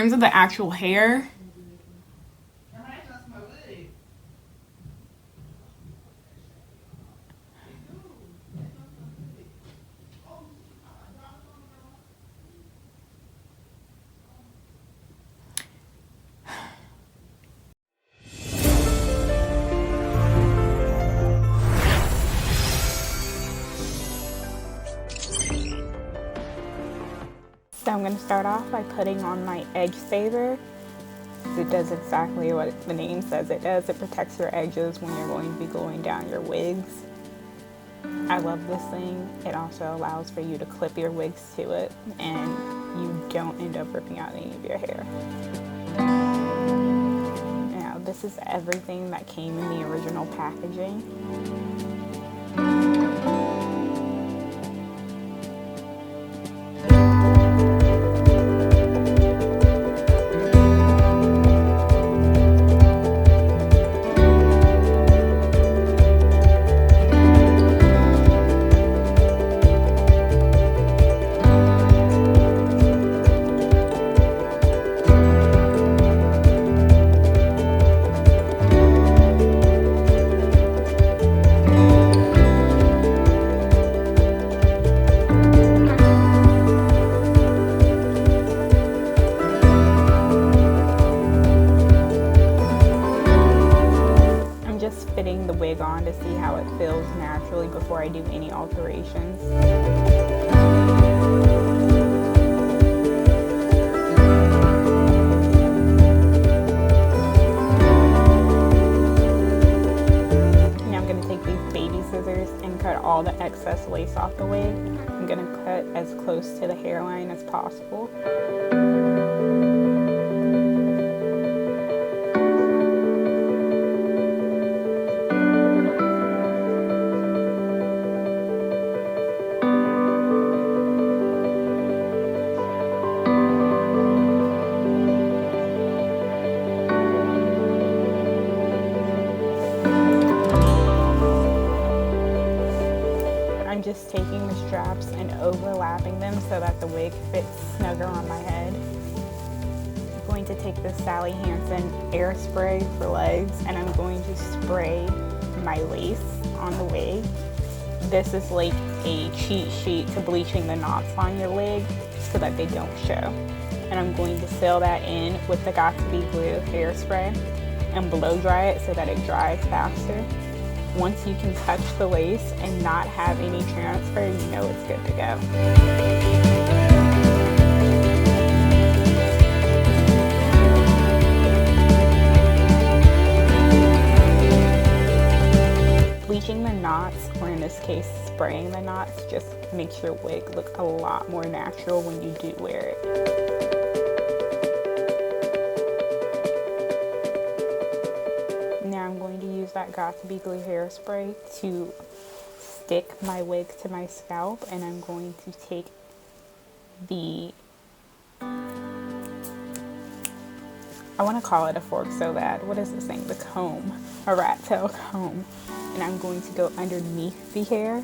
In terms of the actual hair, so I'm going to start off by putting on my edge saver. It does exactly what the name says it does. It protects your edges when you're going to be gluing down your wigs. I love this thing. It also allows for you to clip your wigs to it and you don't end up ripping out any of your hair. Now this is everything that came in the original packaging. Fitting the wig on to see how it feels naturally before I do any alterations. Now I'm going to take these baby scissors and cut all the excess lace off the wig. I'm going to cut as close to the hairline as possible. I'm just taking the straps and overlapping them so that the wig fits snugger on my head. I'm going to take the Sally Hansen air spray for legs and I'm going to spray my lace on the wig. This is like a cheat sheet to bleaching the knots on your wig so that they don't show. And I'm going to seal that in with the Got To Be Glue hairspray and blow dry it so that it dries faster. Once you can touch the lace and not have any transfer, you know it's good to go. Bleaching the knots, or in this case spraying the knots, just makes your wig look a lot more natural when you do wear it. Now I'm going to use that Got To Be Glue hairspray to stick my wig to my scalp, and I'm going to take the, I want to call it a fork so bad, what is this thing, the comb, a rat tail comb, and I'm going to go underneath the hair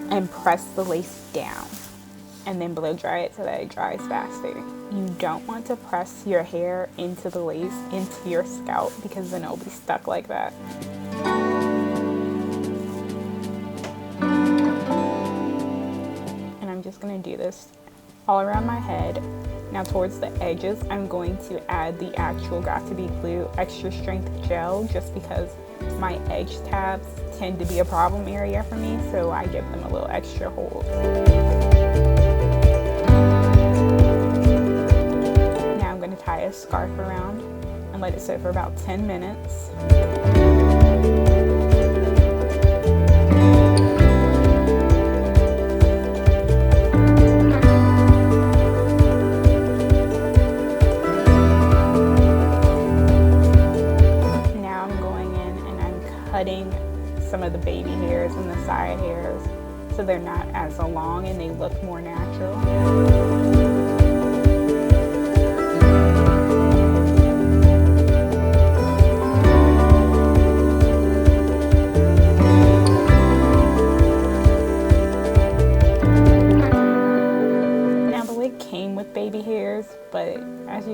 and press the lace down and then blow dry it so that it dries faster. You don't want to press your hair into the lace, into your scalp, because then it'll be stuck like that. And I'm just going to do this all around my head. Now towards the edges, I'm going to add the actual Got To Be Glue extra strength gel, just because my edge tabs tend to be a problem area for me, so I give them a little extra hold. Tie a scarf around and let it sit for about 10 minutes. Now I'm going in and I'm cutting some of the baby hairs and the side hairs so they're not as long and they look more natural.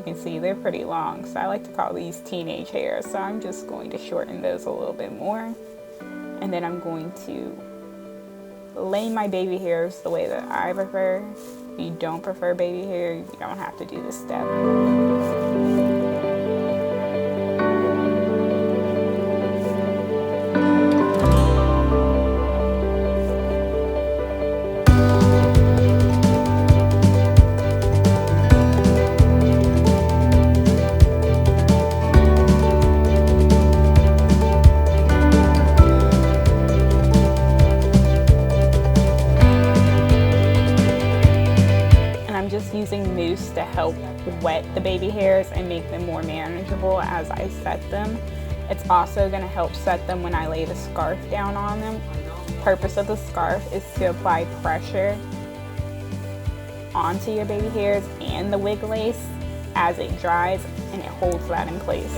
can see, they're pretty long. So I like to call these teenage hairs. So I'm just going to shorten those a little bit more. And then I'm going to lay my baby hairs the way that I prefer. If you don't prefer baby hair, you don't have to do this step. Using mousse to help wet the baby hairs and make them more manageable as I set them. It's also going to help set them when I lay the scarf down on them. The purpose of the scarf is to apply pressure onto your baby hairs and the wig lace as it dries, and it holds that in place.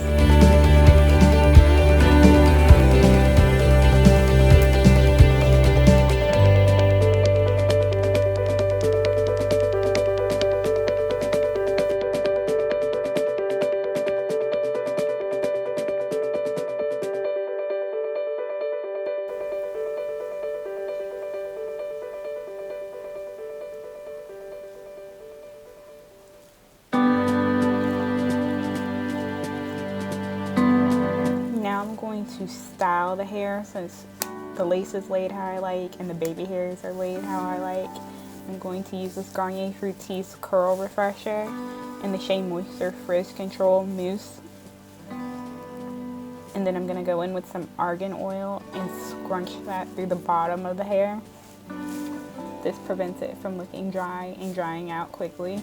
To style the hair, since the lace is laid how I like and the baby hairs are laid how I like, I'm going to use this Garnier Fructis Curl Refresher and the SheaMoisture Frizz Control Mousse. And then I'm going to go in with some argan oil and scrunch that through the bottom of the hair. This prevents it from looking dry and drying out quickly.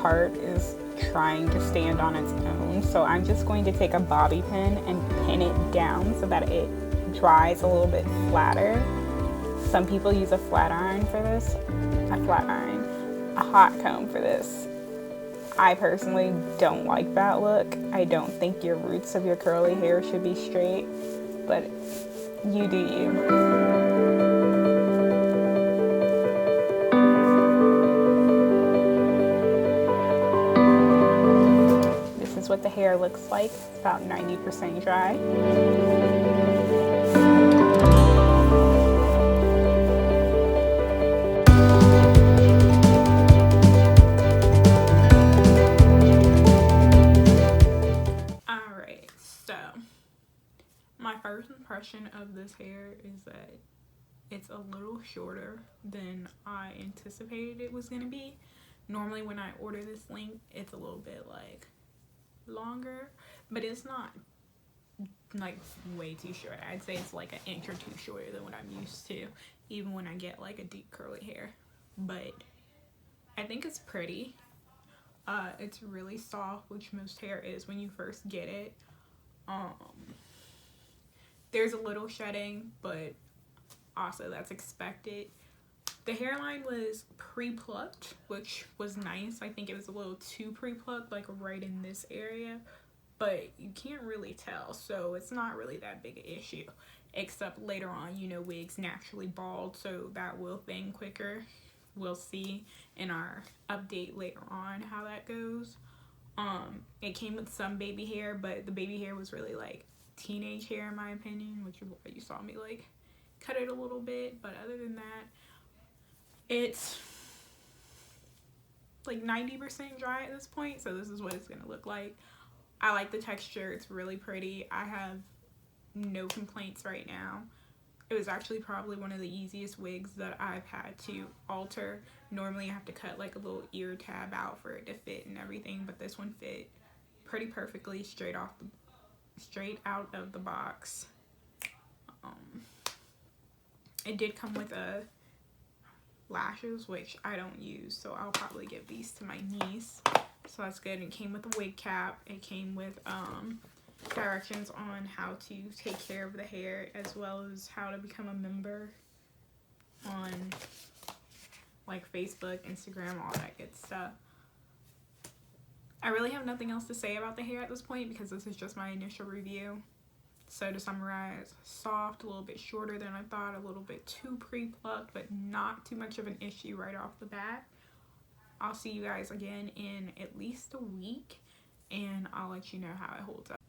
Part is trying to stand on its own, so I'm just going to take a bobby pin and pin it down so that it dries a little bit flatter. Some people use a flat iron for this, a hot comb for this. I personally don't like that look. I don't think your roots of your curly hair should be straight, but you do you. What the hair looks like. It's about 90% dry. Alright, so my first impression of this hair is that it's a little shorter than I anticipated it was going to be. Normally when I order this length, it's a little bit like longer, but it's not like way too short. I'd say it's like an inch or two shorter than what I'm used to, even when I get like a deep curly hair. But I think it's pretty. It's really soft, which most hair is when you first get it. There's a little shedding, but also that's expected. The hairline was pre-plucked, which was nice. I think it was a little too pre-plucked, like right in this area, but you can't really tell, so it's not really that big an issue, except later on, you know, wigs naturally bald, so that will thin quicker. We'll see in our update later on how that goes. It came with some baby hair, but the baby hair was really like teenage hair in my opinion, which is why you saw me like cut it a little bit. But other than that, it's like 90% dry at this point, so this is what it's gonna look like. I like the texture. It's really pretty. I have no complaints right now. It was actually probably one of the easiest wigs that I've had to alter. Normally I have to cut like a little ear tab out for it to fit and everything, but this one fit pretty perfectly straight out of the box. It did come with lashes, which I don't use, so I'll probably give these to my niece. So that's good. It came with a wig cap. It came with directions on how to take care of the hair, as well as how to become a member on like Facebook, Instagram, all that good stuff. I really have nothing else to say about the hair at this point because this is just my initial review. So to summarize, soft, a little bit shorter than I thought, a little bit too pre-plucked, but not too much of an issue right off the bat. I'll see you guys again in at least a week, and I'll let you know how it holds up.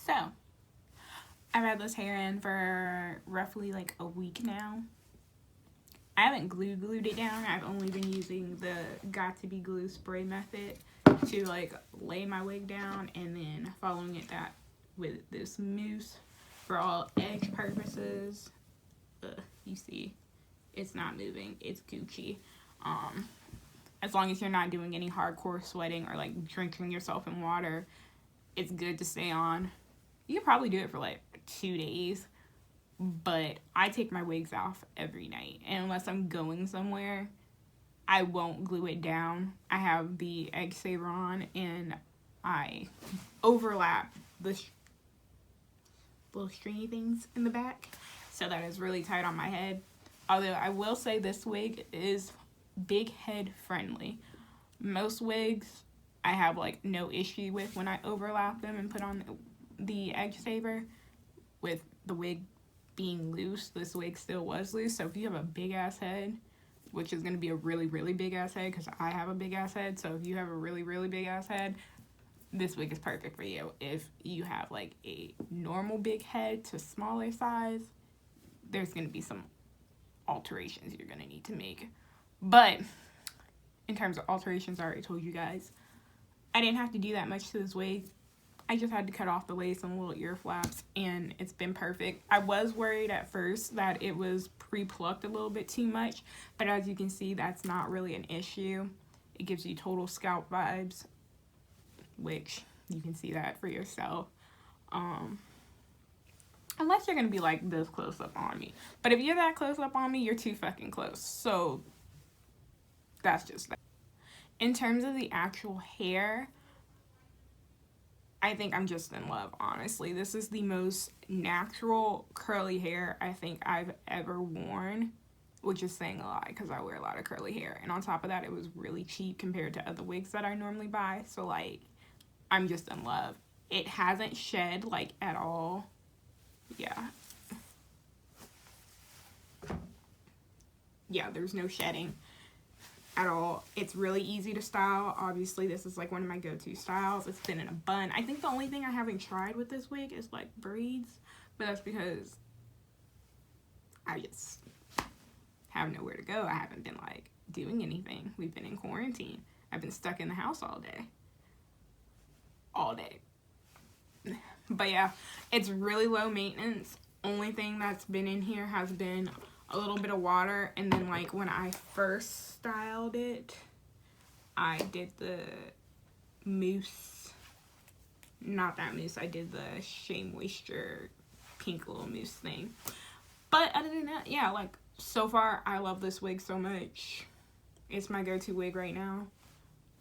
So, I've had this hair in for roughly like a week now. I haven't glued it down. I've only been using the Got To Be Glue spray method to like lay my wig down, and then following it that with this mousse for all edge purposes. You see, it's not moving. It's Gucci. As long as you're not doing any hardcore sweating or like drenching yourself in water, it's good to stay on. You can probably do it for like 2 days, but I take my wigs off every night, and unless I'm going somewhere, I won't glue it down. I have the egg saver on, and I overlap the little stringy things in the back so that it's really tight on my head. Although I will say this wig is big head friendly. Most wigs I have like no issue with when I overlap them and put on the egg saver. With the wig being loose, this wig still was loose. So if you have a big ass head, which is going to be a really big ass head because I have a big ass head, so if you have a really big ass head, this wig is perfect for you. If you have like a normal big head to smaller size, there's going to be some alterations you're going to need to make. But in terms of alterations, I already told you guys, I didn't have to do that much to this wig. I just had to cut off the lace and little ear flaps, and it's been perfect. I was worried at first that it was pre-plucked a little bit too much, but as you can see, that's not really an issue. It gives you total scalp vibes, which you can see that for yourself. Unless you're gonna be like this close up on me. But if you're that close up on me, you're too fucking close. So that's just that. In terms of the actual hair, I think I'm just in love, honestly. This is the most natural curly hair I think I've ever worn, which is saying a lot because I wear a lot of curly hair. And on top of that, it was really cheap compared to other wigs that I normally buy. So like, I'm just in love. It hasn't shed like at all. Yeah, there's no shedding at all. It's really easy to style. Obviously, this is like one of my go-to styles. It's been in a bun. I think the only thing I haven't tried with this wig is like braids, but that's because I just have nowhere to go. I haven't been like doing anything. We've been in quarantine. I've been stuck in the house all day. But yeah, it's really low maintenance. Only thing that's been in here has been a little bit of water, and then like when I first styled it, I did the mousse, not that mousse, I did the SheaMoisture pink little mousse thing. But other than that, yeah, like so far I love this wig so much. It's my go-to wig right now.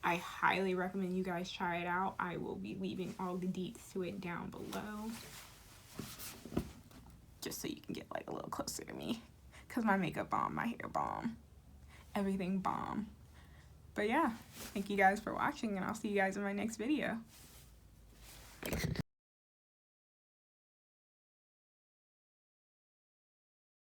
I highly recommend you guys try it out. I will be leaving all the deets to it down below, just so you can get like a little closer to me, because my makeup bomb, my hair bomb, everything bomb. But yeah, thank you guys for watching, and I'll see you guys in my next video.